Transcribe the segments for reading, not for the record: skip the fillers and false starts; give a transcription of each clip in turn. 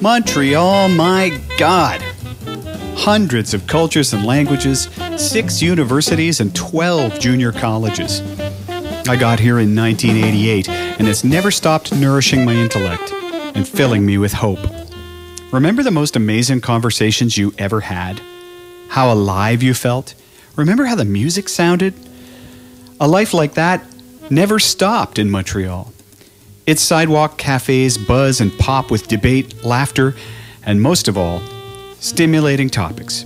Montreal, my God! Hundreds of cultures and languages, 6 universities, and 12 junior colleges. I got here in 1988, and it's never stopped nourishing my intellect and filling me with hope. Remember the most amazing conversations you ever had? How alive you felt? Remember how the music sounded? A life like that never stopped in Montreal. Its sidewalk cafes buzz and pop with debate, laughter, and most of all, stimulating topics.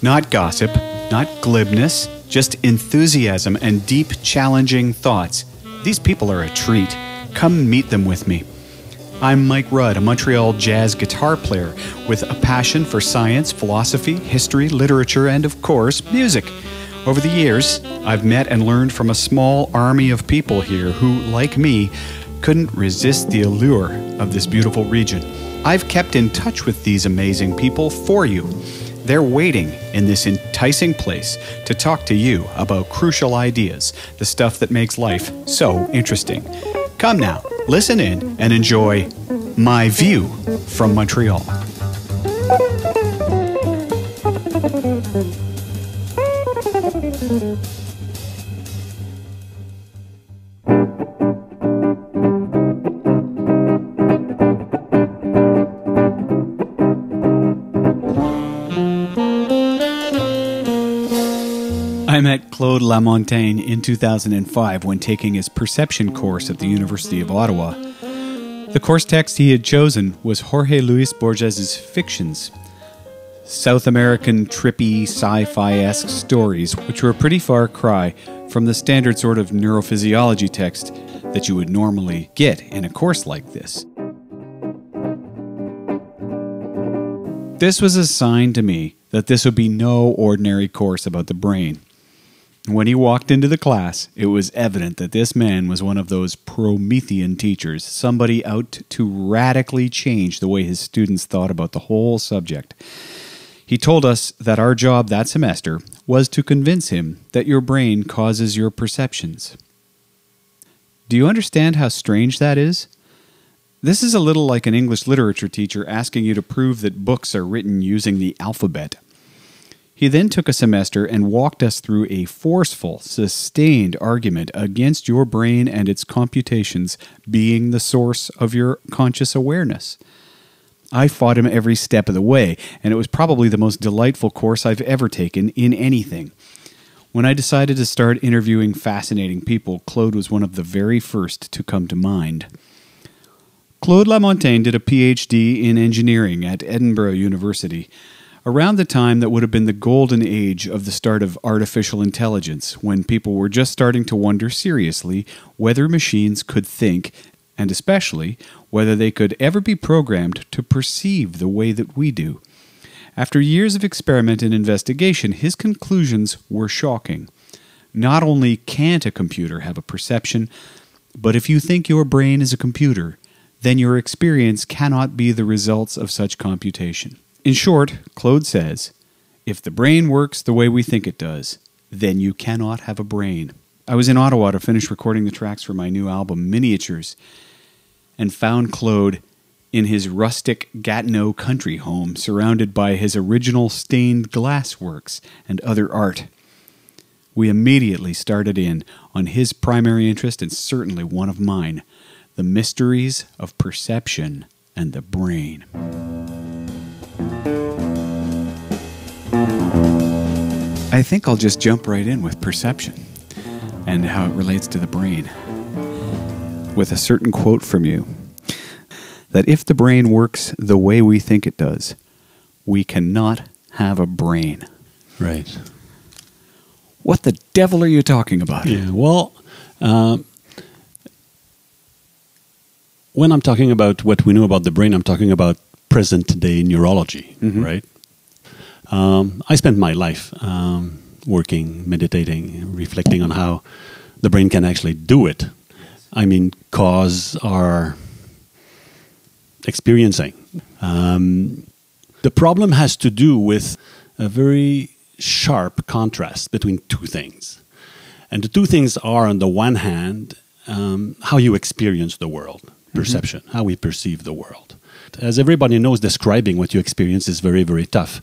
Not gossip, not glibness, just enthusiasm and deep, challenging thoughts. These people are a treat. Come meet them with me. I'm Mike Rudd, a Montreal jazz guitar player with a passion for science, philosophy, history, literature, and of course, music. Over the years, I've met and learned from a small army of people here who, like me, couldn't resist the allure of this beautiful region. I've kept in touch with these amazing people for you. They're waiting in this enticing place to talk to you about crucial ideas, the stuff that makes life so interesting. Come now, listen in and enjoy my view from Montreal. I met Claude Lamontagne in 2005 when taking his perception course at the University of Ottawa. The course text he had chosen was Jorge Luis Borges' Fictions, South American trippy sci-fi-esque stories, which were a pretty far cry from the standard sort of neurophysiology text that you would normally get in a course like this. This was a sign to me that this would be no ordinary course about the brain. When he walked into the class, it was evident that this man was one of those Promethean teachers, somebody out to radically change the way his students thought about the whole subject. He told us that our job that semester was to convince him that your brain causes your perceptions. Do you understand how strange that is? This is a little like an English literature teacher asking you to prove that books are written using the alphabet. He then took a semester and walked us through a forceful, sustained argument against your brain and its computations being the source of your conscious awareness. I fought him every step of the way, and it was probably the most delightful course I've ever taken in anything. When I decided to start interviewing fascinating people, Claude was one of the very first to come to mind. Claude Lamontagne did a PhD in engineering at Edinburgh University, around the time that would have been the golden age of the start of artificial intelligence, when people were just starting to wonder seriously whether machines could think, and especially whether they could ever be programmed to perceive the way that we do. After years of experiment and investigation, his conclusions were shocking. Not only can't a computer have a perception, but if you think your brain is a computer, then your experience cannot be the results of such computation. In short, Claude says, if the brain works the way we think it does, then you cannot have a brain. I was in Ottawa to finish recording the tracks for my new album, Miniatures, and found Claude in his rustic Gatineau country home, surrounded by his original stained glass works and other art. We immediately started in on his primary interest, and certainly one of mine, the mysteries of perception and the brain. I think I'll just jump right in with perception and how it relates to the brain, with a certain quote from you, that if the brain works the way we think it does, we cannot have a brain. Right. What the devil are you talking about? Yeah, well, when I'm talking about what we know about the brain, I'm talking about present-day neurology, right? I spent my life working, meditating, reflecting on how the brain can actually do it. I mean, cause our experiencing. The problem has to do with a very sharp contrast between two things. And the two things are, on the one hand, how you experience the world, perception, how we perceive the world. As everybody knows, describing what you experience is very, very tough.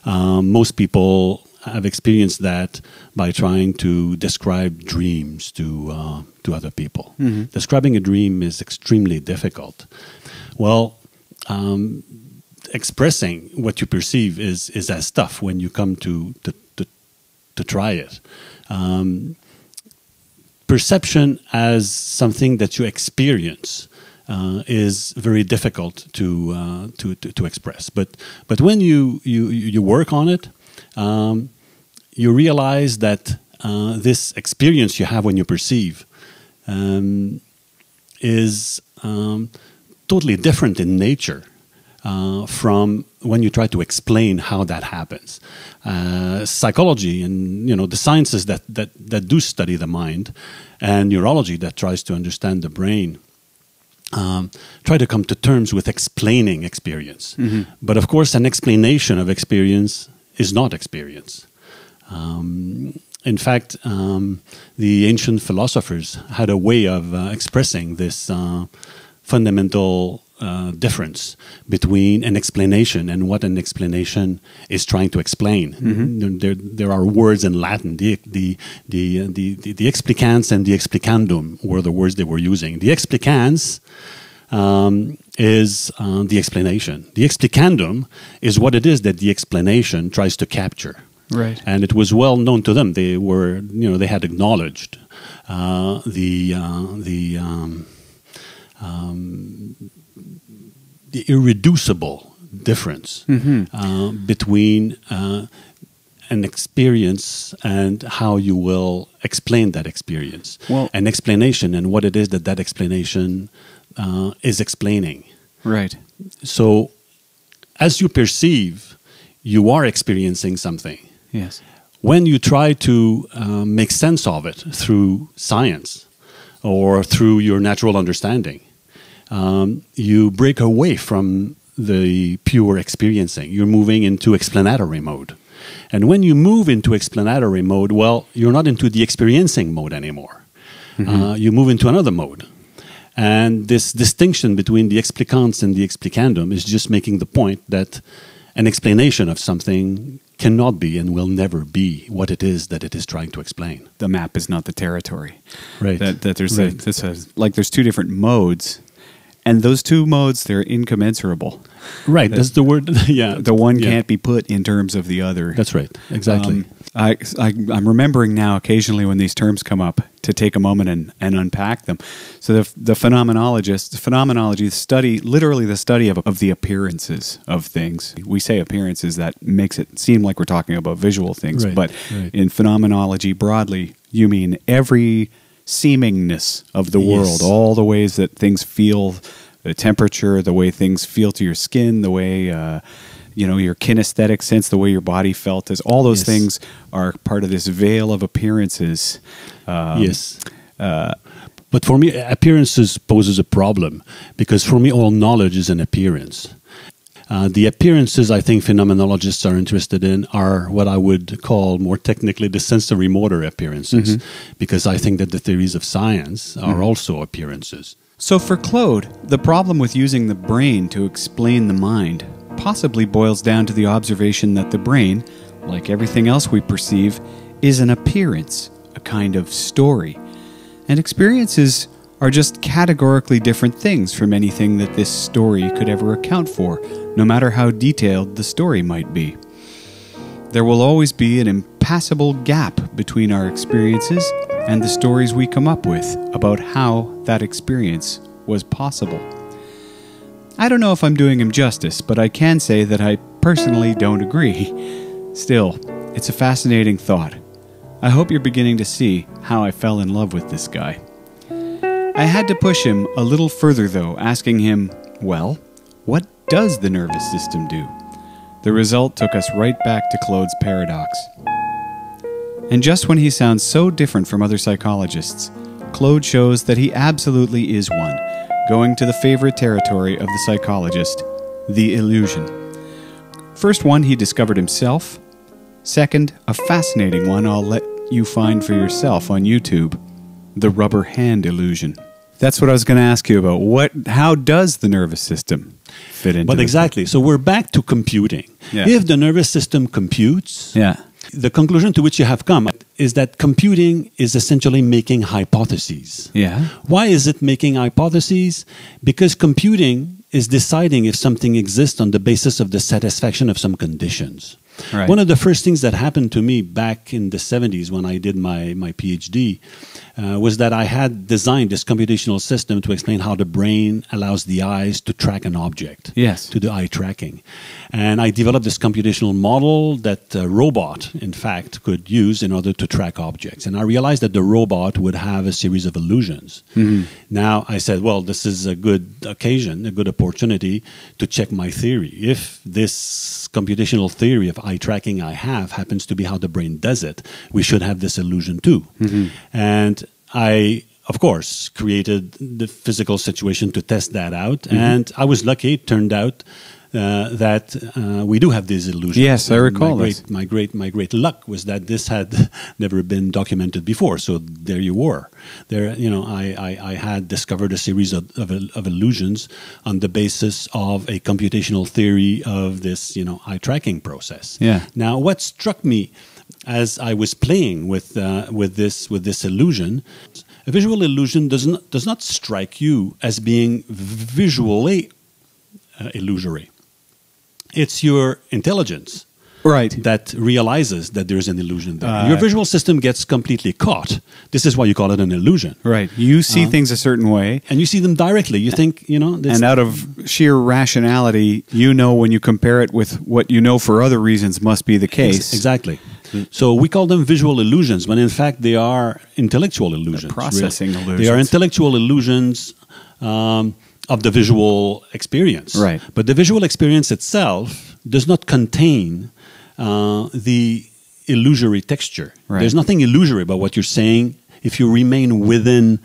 Most people have experienced that by trying to describe dreams to other people. Describing a dream is extremely difficult. Well, expressing what you perceive is as tough when you come to try it. Perception as something that you experience is very difficult to express. But when you work on it, you realize that this experience you have when you perceive is totally different in nature from when you try to explain how that happens. Psychology and the sciences that do study the mind, and neurology that tries to understand the brain, try to come to terms with explaining experience. But of course, an explanation of experience is not experience. In fact, the ancient philosophers had a way of expressing this fundamental difference between an explanation and what an explanation is trying to explain. There are words in Latin. The explicans and the explicandum were the words they were using. The explicans is the explanation. The explicandum is what it is that the explanation tries to capture. Right. And it was well known to them. They were, they had acknowledged the irreducible difference between an experience and how you will explain that experience. Well, an explanation and what it is that explanation is explaining. Right. So, as you perceive, you are experiencing something. Yes. When you try to make sense of it through science or through your natural understanding, you break away from the pure experiencing. You're moving into explanatory mode. And when you move into explanatory mode, well, you're not into the experiencing mode anymore. You move into another mode. And this distinction between the explicans and the explicandum is just making the point that an explanation of something cannot be and will never be what it is that it is trying to explain. The map is not the territory. Right. That there's there's two different modes, and those two modes, they're incommensurable. Right. That's the word. Yeah. The one can't be put in terms of the other. That's right. Exactly. I'm remembering now occasionally when these terms come up to take a moment and unpack them. So the phenomenology study, literally the study of the appearances of things. We say appearances, that makes it seem like we're talking about visual things. Right, but right. in phenomenology broadly, you mean every seemingness of the world, all the ways that things feel, the temperature, the way things feel to your skin, the way your kinesthetic sense, the way your body felt, as all those things are part of this veil of appearances. But for me, appearances poses a problem, because for me, all knowledge is an appearance. The appearances I think phenomenologists are interested in are what I would call more technically the sensory motor appearances, because I think that the theories of science are also appearances. So for Claude, the problem with using the brain to explain the mind possibly boils down to the observation that the brain, like everything else we perceive, is an appearance, a kind of story. And experiences are just categorically different things from anything that this story could ever account for, no matter how detailed the story might be. There will always be an impassable gap between our experiences and the stories we come up with about how that experience was possible. I don't know if I'm doing him justice, but I can say that I personally don't agree. Still, it's a fascinating thought. I hope you're beginning to see how I fell in love with this guy. I had to push him a little further, though, asking him, well, what does the nervous system do? The result took us right back to Claude's paradox. And just when he sounds so different from other psychologists, Claude shows that he absolutely is one, going to the favorite territory of the psychologist, the illusion. First one he discovered himself. Second, a fascinating one I'll let you find for yourself on YouTube, the rubber hand illusion. That's what I was going to ask you about. How does the nervous system fit into But this? exactly. So we're back to computing. Yeah. If the nervous system computes, Yeah. the conclusion to which you have come is that computing is essentially making hypotheses. Yeah. Why is it making hypotheses? Because computing is deciding if something exists on the basis of the satisfaction of some conditions. Right. One of the first things that happened to me back in the 70s when I did my PhD was that I had designed this computational system to explain how the brain allows the eyes to track an object. Yes. To the eye tracking. And I developed this computational model that a robot, in fact, could use in order to track objects. And I realized that the robot would have a series of illusions. Mm-hmm. Now I said, well, this is a good occasion, a good opportunity to check my theory. If this computational theory of eye tracking I have happens to be how the brain does it, we should have this illusion too. Mm-hmm. And I, of course, created the physical situation to test that out. Mm-hmm. And I was lucky. It turned out that we do have these illusions. Yes, I recall this. My great luck was that this had never been documented before. So there you were. There, you know, I had discovered a series of illusions on the basis of a computational theory of this, you know, eye tracking process. Yeah. Now, what struck me as I was playing with this illusion, a visual illusion does not strike you as being visually illusory. It's your intelligence, right, that realizes that there's an illusion there. Your visual system gets completely caught. This is why you call it an illusion. Right. You see things a certain way. And you see them directly. You think, you know... And out of sheer rationality, you know when you compare it with what you know for other reasons must be the case. Exactly. So we call them visual illusions, when in fact they are intellectual illusions. They're processing illusions. They are intellectual illusions of the visual experience. Right. But the visual experience itself does not contain the illusory texture. Right. There's nothing illusory about what you're saying if you remain within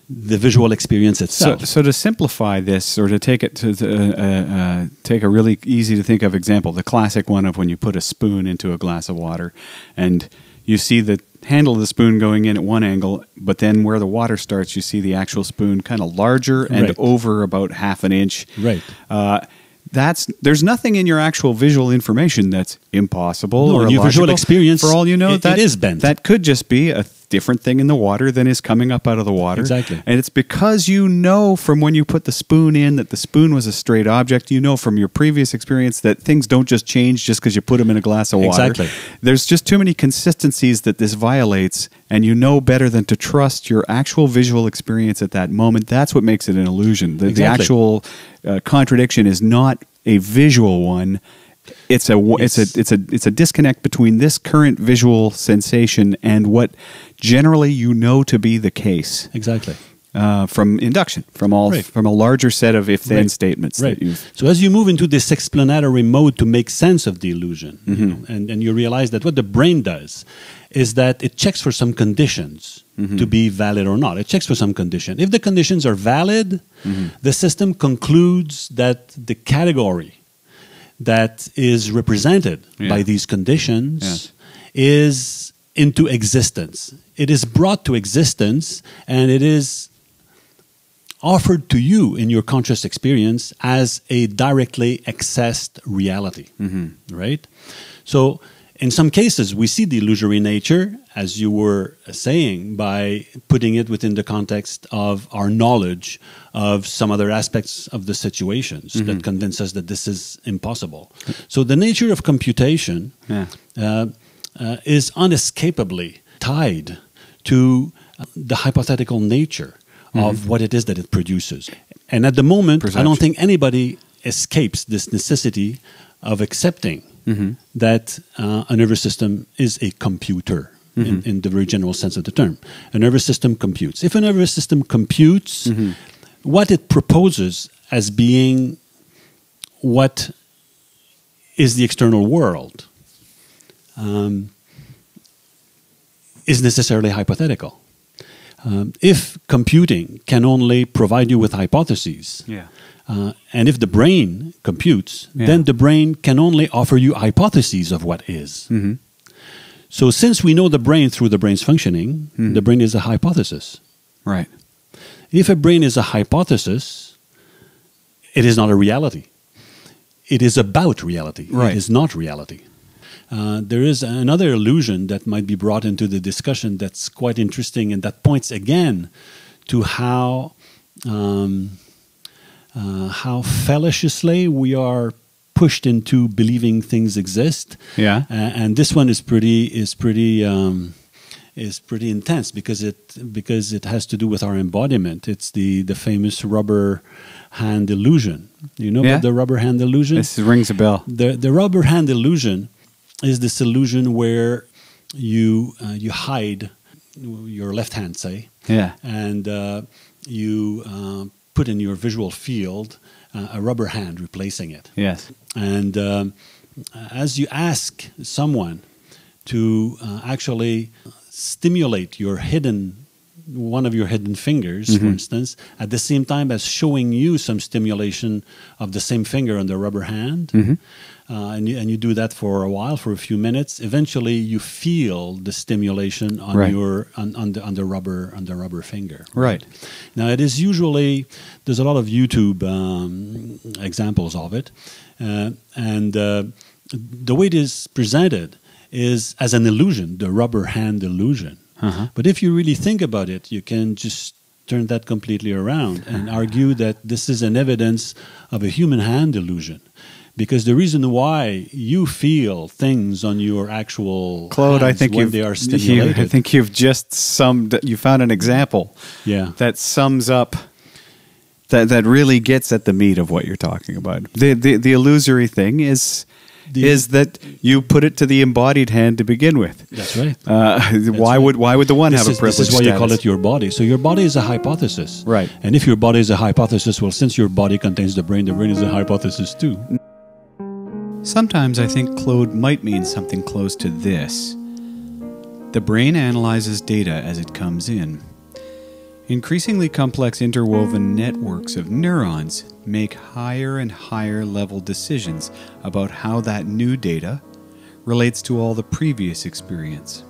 the visual experience itself. So to simplify this, or to take it to take a really easy to think of example, the classic one of when you put a spoon into a glass of water and you see the handle of the spoon going in at one angle, but then where the water starts, you see the actual spoon kind of larger and Right. over about half an inch. Right. There's nothing in your actual visual information that's impossible No, or in your visual illogical. experience, For all you know, it that is bent. That could just be a different thing in the water than is coming up out of the water. Exactly. And it's because you know from when you put the spoon in that the spoon was a straight object. You know from your previous experience that things don't just change just because you put them in a glass of water. Exactly. There's just too many consistencies that this violates, and you know better than to trust your actual visual experience at that moment. That's what makes it an illusion. The Exactly. actual contradiction is not a visual one. It's a disconnect between this current visual sensation and what generally you know to be the case. Exactly. From induction, from a larger set of if-then statements. Right. That you've, So as you move into this explanatory mode to make sense of the illusion, you know, and you realize that what the brain does is that it checks for some conditions to be valid or not. It checks for some condition. If the conditions are valid, the system concludes that the category that is represented by these conditions is into existence. It is brought to existence, and it is offered to you in your conscious experience as a directly accessed reality, right? So in some cases, we see the illusory nature, as you were saying, by putting it within the context of our knowledge of some other aspects of the situations that convince us that this is impossible. So the nature of computation is unescapably tied to the hypothetical nature of what it is that it produces. And at the moment, I don't think anybody escapes this necessity of accepting that a nervous system is a computer in the very general sense of the term. A nervous system computes. If a nervous system computes, what it proposes as being what is the external world is necessarily hypothetical. If computing can only provide you with hypotheses, and if the brain computes, then the brain can only offer you hypotheses of what is. So since we know the brain through the brain's functioning, the brain is a hypothesis. Right. If a brain is a hypothesis, it is not a reality. It is about reality. Right. It is not reality. There is another illusion that might be brought into the discussion that's quite interesting, and that points again to how fallaciously we are pushed into believing things exist. Yeah. And this one is pretty intense because it has to do with our embodiment. It's the famous rubber hand illusion. You know about the rubber hand illusion? This rings a bell. The rubber hand illusion is this illusion where you hide your left hand, say, and you put in your visual field a rubber hand replacing it. Yes. And as you ask someone to actually stimulate one of your hidden fingers, for instance, at the same time as showing you some stimulation of the same finger on the rubber hand, and you do that for a while, for a few minutes, eventually you feel the stimulation on on the rubber finger. Right. Now it is usually, there's a lot of YouTube examples of it, and the way it is presented is as an illusion, the rubber hand illusion. But if you really think about it, you can just turn that completely around and argue that this is an evidence of a human hand illusion. Because the reason why you feel things on your actual Claude, hands I think when they are stimulated. I think you've just you found an example that sums up, that really gets at the meat of what you're talking about. The illusory thing is that you put it to the embodied hand to begin with. That's right. Why would the one have a privilege? This is why status? you call it your body. So your body is a hypothesis. Right. And if your body is a hypothesis, well, since your body contains the brain is a hypothesis too. Sometimes I think Claude might mean something close to this. The brain analyzes data as it comes in. Increasingly complex interwoven networks of neurons make higher and higher level decisions about how that new data relates to all the previous experience.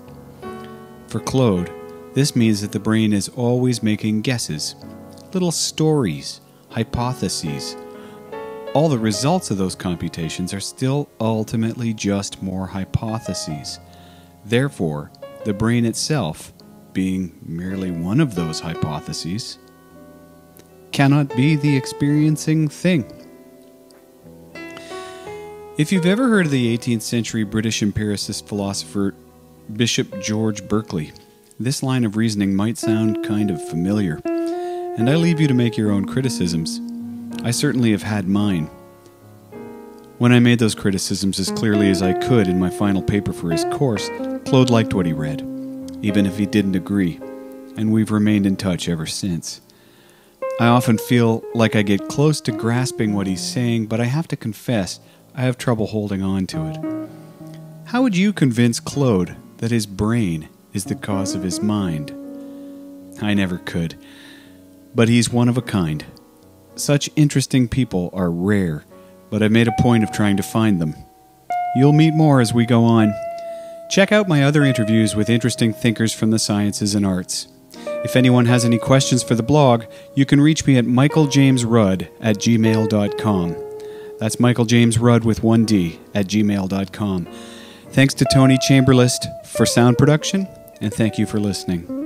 For Claude, this means that the brain is always making guesses, little stories, hypotheses. All the results of those computations are still ultimately just more hypotheses. Therefore, the brain itself, being merely one of those hypotheses, cannot be the experiencing thing. If you've ever heard of the 18th century British empiricist philosopher Bishop George Berkeley, this line of reasoning might sound kind of familiar, and I leave you to make your own criticisms. I certainly have had mine. When I made those criticisms as clearly as I could in my final paper for his course, Claude liked what he read, even if he didn't agree, and we've remained in touch ever since. I often feel like I get close to grasping what he's saying, but I have to confess I have trouble holding on to it. How would you convince Claude that his brain is the cause of his mind? I never could, but he's one of a kind. Such interesting people are rare, but I've made a point of trying to find them. You'll meet more as we go on. Check out my other interviews with interesting thinkers from the sciences and arts. If anyone has any questions for the blog, you can reach me at michaeljamesrudd@gmail.com. That's michaeljamesrudd with one D @gmail.com. Thanks to Tony Chamberlain for sound production, and thank you for listening.